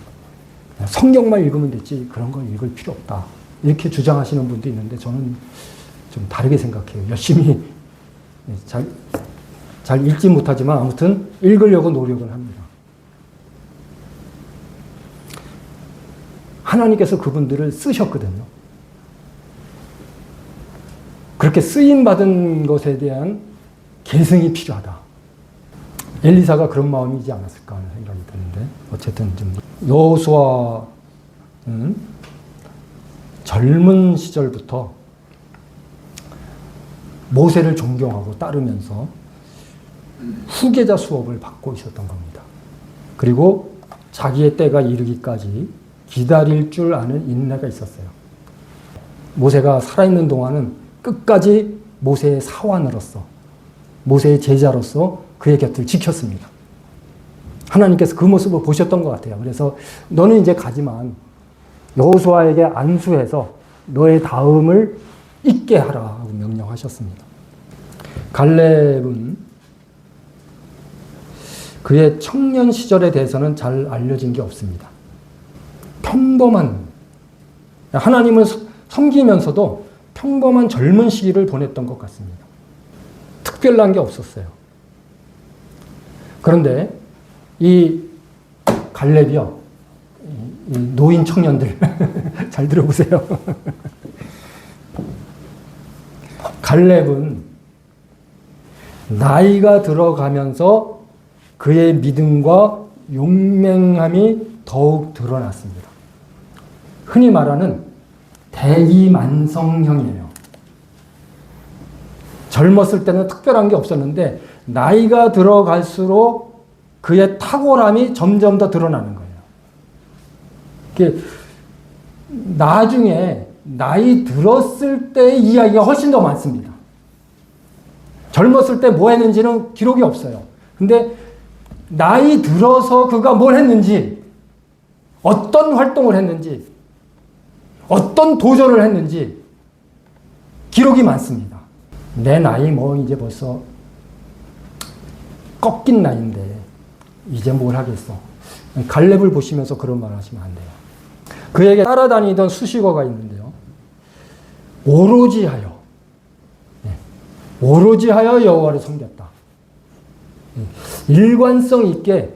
성경만 읽으면 됐지 그런 걸 읽을 필요 없다. 이렇게 주장하시는 분도 있는데 저는 좀 다르게 생각해요. 열심히 잘 읽지 못하지만 아무튼 읽으려고 노력을 합니다. 하나님께서 그분들을 쓰셨거든요. 그렇게 쓰임받은 것에 대한 계승이 필요하다. 엘리사가 그런 마음이지 않았을까 하는 생각이 드는데 어쨌든 좀 여호수아는 젊은 시절부터 모세를 존경하고 따르면서 후계자 수업을 받고 있었던 겁니다. 그리고 자기의 때가 이르기까지 기다릴 줄 아는 인내가 있었어요. 모세가 살아있는 동안은 끝까지 모세의 사환으로서, 모세의 제자로서 그의 곁을 지켰습니다. 하나님께서 그 모습을 보셨던 것 같아요. 그래서 너는 이제 가지만 여호수아에게 안수해서 너의 다음을 있게 하라고 명령하셨습니다. 갈렙은 그의 청년 시절에 대해서는 잘 알려진 게 없습니다. 평범한, 하나님을 섬기면서도 평범한 젊은 시기를 보냈던 것 같습니다. 특별한 게 없었어요. 그런데 이 갈렙이요, 이 노인 청년들 잘 들어보세요. 갈렙은 나이가 들어가면서 그의 믿음과 용맹함이 더욱 드러났습니다. 흔히 말하는 대기만성형이에요. 젊었을 때는 특별한 게 없었는데 나이가 들어갈수록 그의 탁월함이 점점 더 드러나는 거예요. 나중에 나이 들었을 때의 이야기가 훨씬 더 많습니다. 젊었을 때 뭐 했는지는 기록이 없어요. 근데 나이 들어서 그가 뭘 했는지, 어떤 활동을 했는지, 어떤 도전을 했는지 기록이 많습니다. 내 나이 뭐 이제 벌써 꺾인 나이인데 이제 뭘 하겠어. 갈렙을 보시면서 그런 말 하시면 안 돼요. 그에게 따라다니던 수식어가 있는데요. 오로지하여 여호와를 섬겼다. 일관성 있게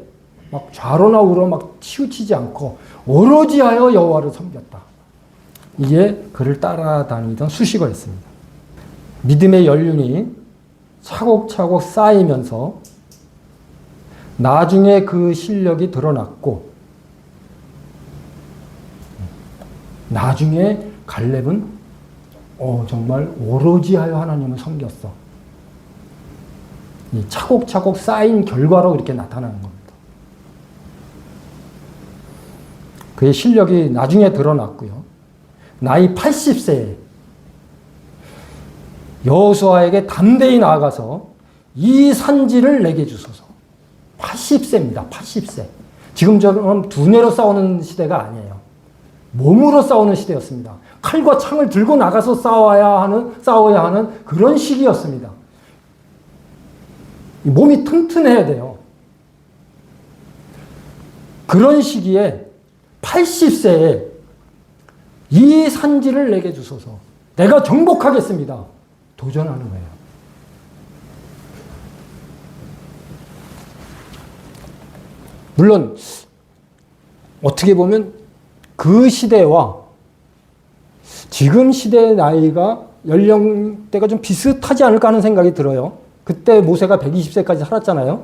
막 좌로나 우로 막 치우치지 않고 오로지하여 여호와를 섬겼다. 이게 그를 따라다니던 수식어였습니다. 믿음의 연륜이 차곡차곡 쌓이면서 나중에 그 실력이 드러났고, 나중에 갈렙은 정말 오로지하여 하나님을 섬겼어. 이 차곡차곡 쌓인 결과로 이렇게 나타나는 겁니다. 그의 실력이 나중에 드러났고요. 나이 80세에 여호수아에게 담대히 나아가서 이 산지를 내게 주소서. 80세입니다. 80세. 지금처럼 두뇌로 싸우는 시대가 아니에요. 몸으로 싸우는 시대였습니다. 칼과 창을 들고 나가서 싸워야 하는 그런 시기였습니다. 몸이 튼튼해야 돼요. 그런 시기에 80세에 이 산지를 내게 주소서. 내가 정복하겠습니다. 도전하는 거예요. 물론 어떻게 보면 그 시대와 지금 시대의 나이가 연령대가 좀 비슷하지 않을까 하는 생각이 들어요. 그때 모세가 120세까지 살았잖아요.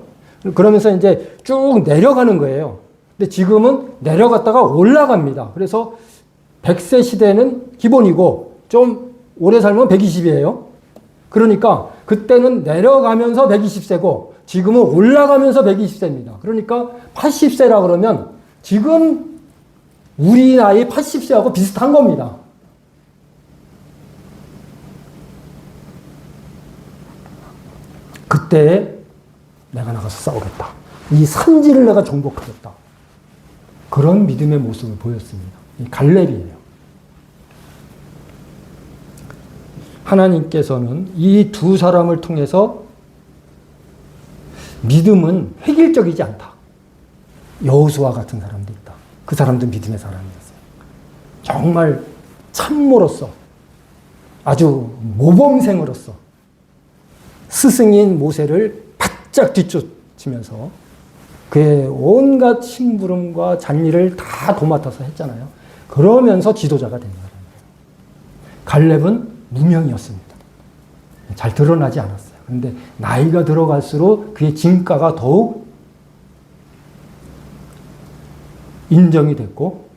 그러면서 이제 쭉 내려가는 거예요. 근데 지금은 내려갔다가 올라갑니다. 그래서 100세 시대는 기본이고 좀 오래 살면 120이에요. 그러니까 그때는 내려가면서 120세고 지금은 올라가면서 120세입니다. 그러니까 80세라 그러면 지금 우리 나이 80세하고 비슷한 겁니다. 그때 내가 나가서 싸우겠다. 이 산지를 내가 정복하겠다. 그런 믿음의 모습을 보였습니다. 이 갈렙이에요. 하나님께서는 이 두 사람을 통해서 믿음은 획일적이지 않다. 여호수아 같은 사람도 있다. 그 사람도 믿음의 사람이었어요. 정말 참모로서 아주 모범생으로서 스승인 모세를 바짝 뒤쫓으면서 그의 온갖 심부름과 잔일을 다 도맡아서 했잖아요. 그러면서 지도자가 된 거예요. 갈렙은 무명이었습니다. 잘 드러나지 않았어요. 그런데 나이가 들어갈수록 그의 진가가 더욱 인정이 됐고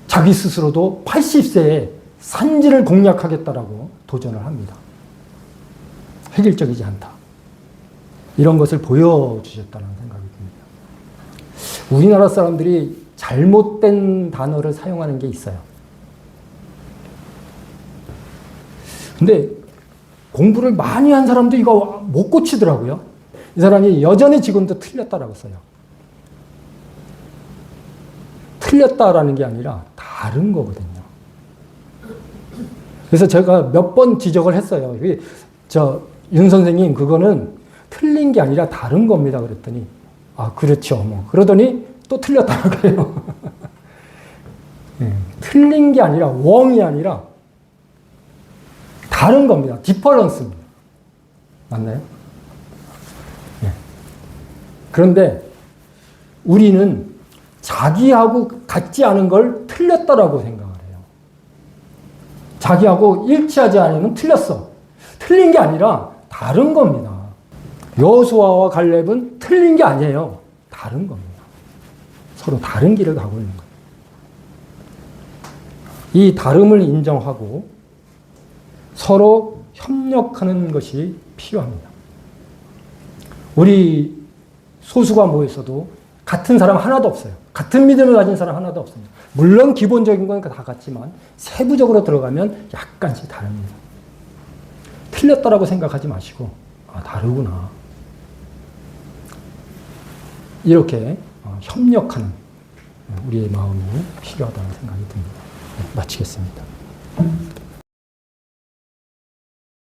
자기 스스로도 80세에 산지를 공략하겠다라고 도전을 합니다. 획일적이지 않다. 이런 것을 보여주셨다는 생각이 듭니다. 우리나라 사람들이 잘못된 단어를 사용하는 게 있어요. 근데 공부를 많이 한 사람도 이거 못 고치더라고요. 이 사람이 여전히 지금도 틀렸다라고 써요. 틀렸다라는 게 아니라 다른 거거든요. 그래서 제가 몇 번 지적을 했어요. 윤 선생님, 그거는 틀린 게 아니라 다른 겁니다. 그랬더니, 아, 그렇죠. 뭐. 그러더니 또 틀렸다고 해요. 틀린 게 아니라, 웡이 아니라, 다른 겁니다. 디퍼런스입니다. 맞나요? 네. 그런데 우리는 자기하고 같지 않은 걸 틀렸다라고 생각을 해요. 자기하고 일치하지 않으면 틀렸어. 틀린 게 아니라 다른 겁니다. 여호수아와 갈렙은 틀린 게 아니에요. 다른 겁니다. 서로 다른 길을 가고 있는 거예요. 이 다름을 인정하고 서로 협력하는 것이 필요합니다. 우리 소수가 모여서도 같은 사람 하나도 없어요. 같은 믿음을 가진 사람 하나도 없습니다. 물론 기본적인 건 다 같지만 세부적으로 들어가면 약간씩 다릅니다. 틀렸다라고 생각하지 마시고, 아, 다르구나. 이렇게 협력하는 우리의 마음이 필요하다는 생각이 듭니다. 네, 마치겠습니다.